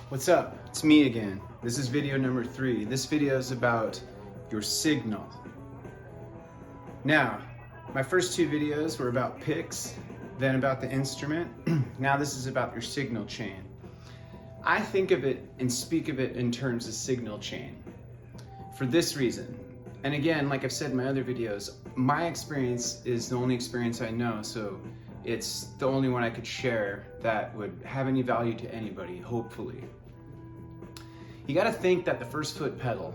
What's up? It's me again. This is video number 3. This video is about your signal. Now, my first 2 videos were about picks, then about the instrument. Now this is about your signal chain. I think of it and speak of it in terms of signal chain for this reason. And again, like I've said in my other videos, my experience is the only experience I know, so it's the only one I could share that would have any value to anybody, hopefully. You gotta think that the first foot pedal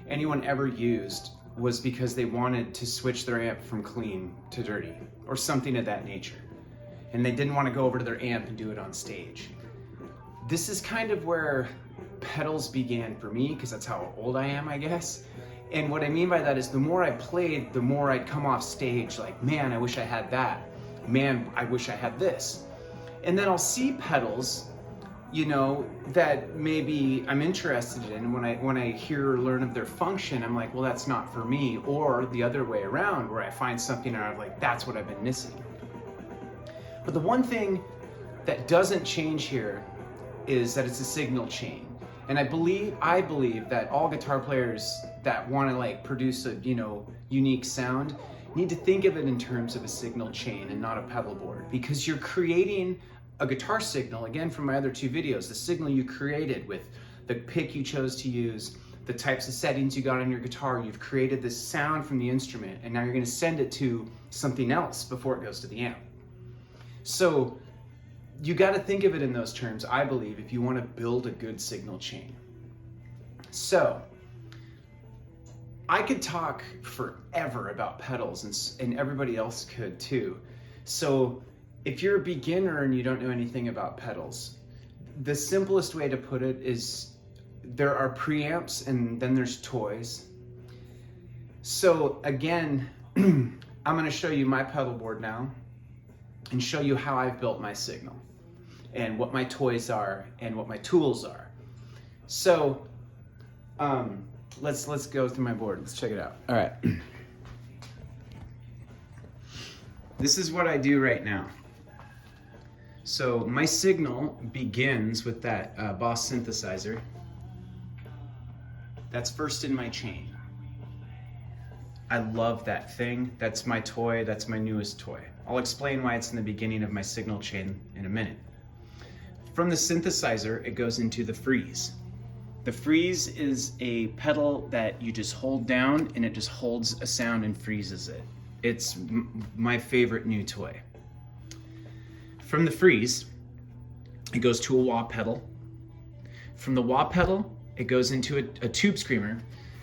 anyone ever used was because they wanted to switch their amp from clean to dirty, or something of that nature. And they didn't want to go over to their amp and do it on stage. This is kind of where pedals began for me, because that's how old I am, I guess. And what I mean by that is the more I played, the more I'd come off stage like, man, I wish I had that. Man, I wish I had this. And then I'll see pedals, you know, that maybe I'm interested in. When I hear or learn of their function, I'm like, well, that's not for me. Or the other way around, where I find something and I'm like, that's what I've been missing. But the one thing that doesn't change here is that it's a signal chain. And I believe that all guitar players that want to like produce a, you know, unique sound need to think of it in terms of a signal chain and not a pedal board, because you're creating a guitar signal, again from my other 2 videos, the signal you created with the pick you chose to use, the types of settings you got on your guitar. You've created this sound from the instrument, and now you're going to send it to something else before it goes to the amp. So you got to think of it in those terms, I believe, if you want to build a good signal chain. So I could talk forever about pedals, and everybody else could too. So if you're a beginner and you don't know anything about pedals, the simplest way to put it is there are preamps and then there's toys. So again, I'm going to show you my pedal board now and show you how I've built my signal and what my toys are and what my tools are. So let's go through my board. Let's check it out. All right. This is what I do right now. So my signal begins with that Boss synthesizer. That's first in my chain. I love that thing. That's my toy. That's my newest toy. I'll explain why it's in the beginning of my signal chain in a minute. From the synthesizer, it goes into the freeze. The freeze is a pedal that you just hold down and it just holds a sound and freezes it. It's my favorite new toy. From the freeze, it goes to a wah pedal. From the wah pedal, it goes into a tube screamer.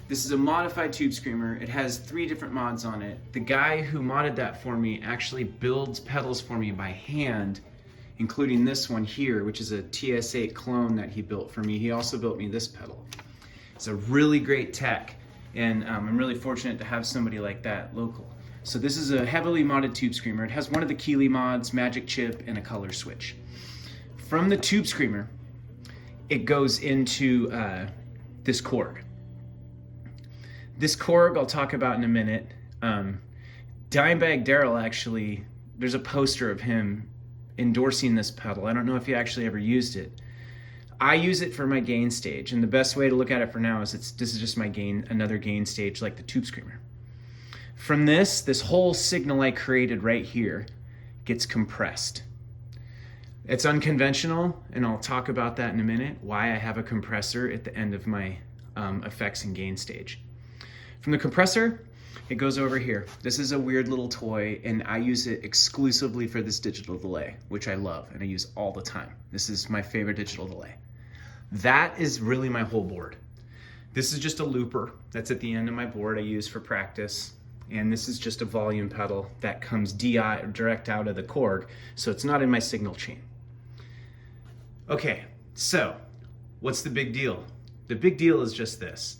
This is a modified tube screamer. It has 3 different mods on it. The guy who modded that for me actually builds pedals for me by hand, including this one here, which is a TS8 clone that he built for me. He also built me this pedal. It's a really great tech, and I'm really fortunate to have somebody like that local. So this is a heavily modded tube screamer. It has one of the Keeley mods, magic chip, and a color switch. From the tube screamer, it goes into this Korg. This Korg I'll talk about in a minute. Dimebag Daryl actually, there's a poster of him endorsing this pedal. I don't know if he actually ever used it. I use it for my gain stage, and the best way to look at it for now is this is just my gain, another gain stage like the tube screamer. From this whole signal I created right here gets compressed. It's unconventional, and I'll talk about that in a minute, why I have a compressor at the end of my effects and gain stage. From the compressor, it goes over here. This is a weird little toy, and I use it exclusively for this digital delay, which I love, and I use all the time. This is my favorite digital delay. That is really my whole board. This is just a looper that's at the end of my board I use for practice. And this is just a volume pedal that comes direct out of the Korg, so it's not in my signal chain. Okay, so what's the big deal? The big deal is just this.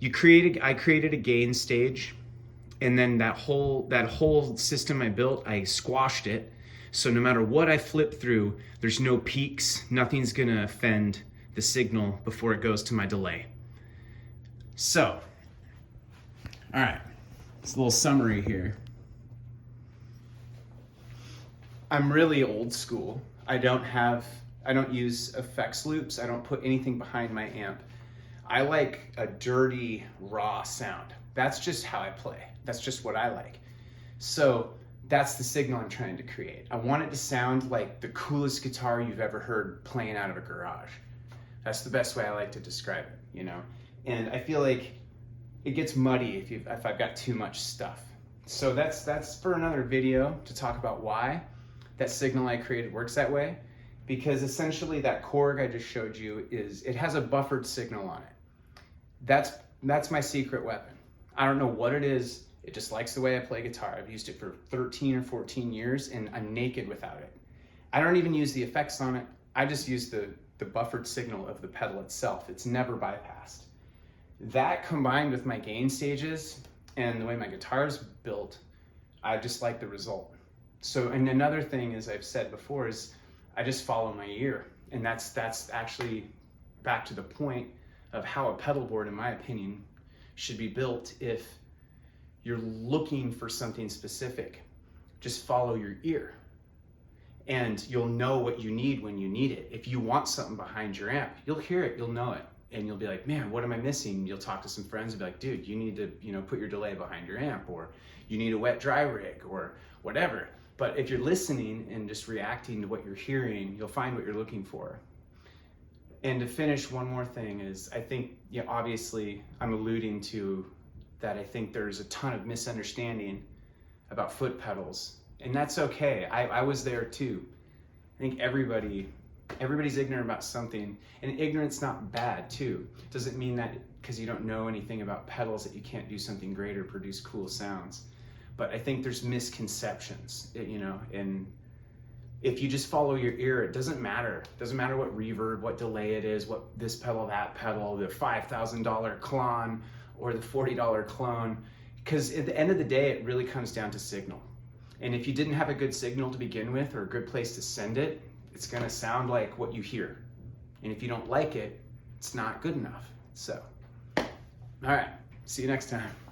I created a gain stage, and then that whole system I built, I squashed it. So no matter what I flip through, there's no peaks, nothing's gonna offend the signal before it goes to my delay. So, all right. It's a little summary here. I'm really old school. I don't have I don't use effects loops. I don't put anything behind my amp. I like a dirty, raw sound. That's just how I play. That's just what I like. So that's the signal I'm trying to create. I want it to sound like the coolest guitar you've ever heard playing out of a garage. That's the best way I like to describe it, you know? And I feel like it gets muddy if I've got too much stuff. So that's for another video to talk about why that signal I created works that way. Because essentially that Korg I just showed you it has a buffered signal on it. That's my secret weapon. I don't know what it is. It just likes the way I play guitar. I've used it for 13 or 14 years and I'm naked without it. I don't even use the effects on it. I just use the buffered signal of the pedal itself. It's never bypassed. That combined with my gain stages and the way my guitar is built, I just like the result. So, and another thing, as I've said before, is I just follow my ear. And that's actually back to the point of how a pedal board, in my opinion, should be built. If you're looking for something specific, just follow your ear. And you'll know what you need when you need it. If you want something behind your amp, you'll hear it, you'll know it. And you'll be like, man, what am I missing? You'll talk to some friends and be like, dude, you need to, put your delay behind your amp, or you need a wet dry rig, or whatever. But if you're listening and just reacting to what you're hearing, you'll find what you're looking for. And to finish, one more thing is, I think, obviously I'm alluding to that I think there's a ton of misunderstanding about foot pedals, and that's okay. I was there too. I think everybody's ignorant about something, and ignorance not bad too. Doesn't mean that because you don't know anything about pedals that you can't do something great or produce cool sounds. But I think there's misconceptions, and if you just follow your ear, it doesn't matter. It doesn't matter what reverb, what delay it is, what this pedal, that pedal, the $5,000 clone or the $40 clone, because at the end of the day, it really comes down to signal. And if you didn't have a good signal to begin with, or a good place to send it, it's gonna sound like what you hear. And if you don't like it, it's not good enough. So, all right, see you next time.